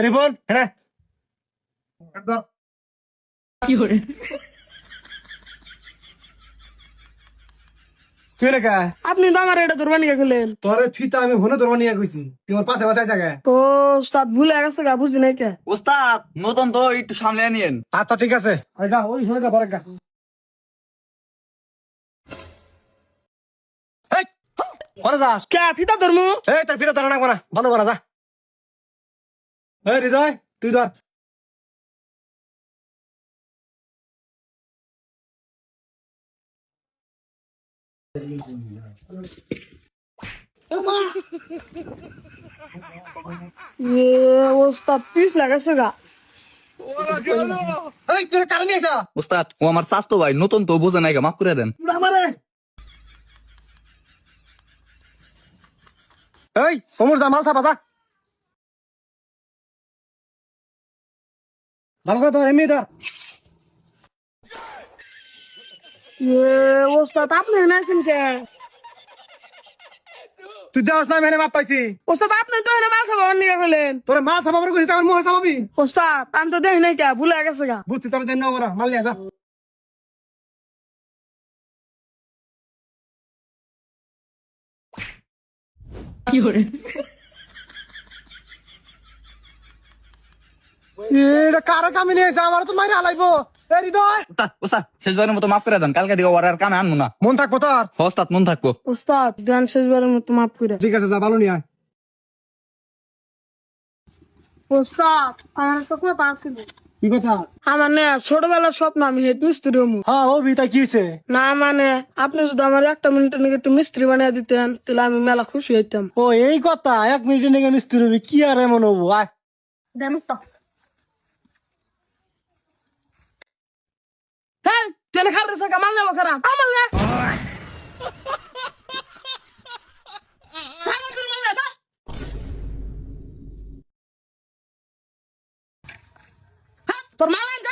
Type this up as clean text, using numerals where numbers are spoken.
রিপন হ্যাঁ একদম তুই রেখা আপনি তো আমার এটা ধরবা নিয়ে গেলেন। তোর ফিতা আমি হনে ধরবো নিয়ে গেছি তোমার পাশে পাশে জায়গা। তো উস্তাদ ভুলে গেছে গা, বুঝি নাই কে। ওস্তাদ নতুন তো একটু সামনে নিয়েন। আচ্ছা ঠিক আছে ওই যা ওই হয়ে যা বড় গা এই কোন যাস কে ফিতা ধরমু? এই তোর ফিতা ধরে রাখবো না ভালো বলা যা এই হৃদয় তুই ধর উস্তাদ পিস লাগাছে গা। এই তোর কারণে আইসা ওস্তাদ ও আমার স্বাস্থ্য ভাই নতুন তো বোঝে নাই, মাফ করে দেন। আমারে এই কোমর যা মাল ছাপা যা ভালো করে ধর এমনি ধর উস্তাদ আপনি এনে আছেন কে? তুই দেওয়াস না মেনে মাপ পাইছি উস্তাদ আপনি তো এনে মাছ খাবার নিয়ে গেলেন। তোর মাল ছাপাবার কইছিস আমার মুখে ছাপাবি উস্তাদ আমি তো দেখি নাই কে, ভুলে গেছে গা। বুঝছি তোর দেন না ওরা মাল নিয়ে যা এটা কারা কামে নিয়ে এসে আমার তো মাইরে হালাইবো এই হৃদয় ওস্তাদ ওস্তাদ শেষবারের মতো মাফ করে দেন, কালকে দিকে ওর আর কামে আনবো না। মন থাকবো তোর ওস্তাদ মন থাকবো। উস্তাদ ধ্যান শেষবারের মতো মাফ করে। ঠিক আছে যা ভালো নিয়ে আয় উস্তাদ আমার একটা কথা আছিল। কি কথা আমার না ছোটবেলার স্বপ্ন আমি হেড মিস্ত্রি হমু। হ্যাঁ ও বিতা কি হয়েছে না মানে আপনি যদি আমার একটা মিনিটের নাকি একটু মিস্ত্রি বানিয়ে দিতেন তাহলে আমি মেলা খুশি হইতাম। ও এই কথা 1 মিনিটের নিয়ে মিস্ত্রি হবি কি আর এমন হবো আয় হ্যাঁ তেলে খাল রেসে কামাল যাবো খারাপ আমার না তোর মাল আনতে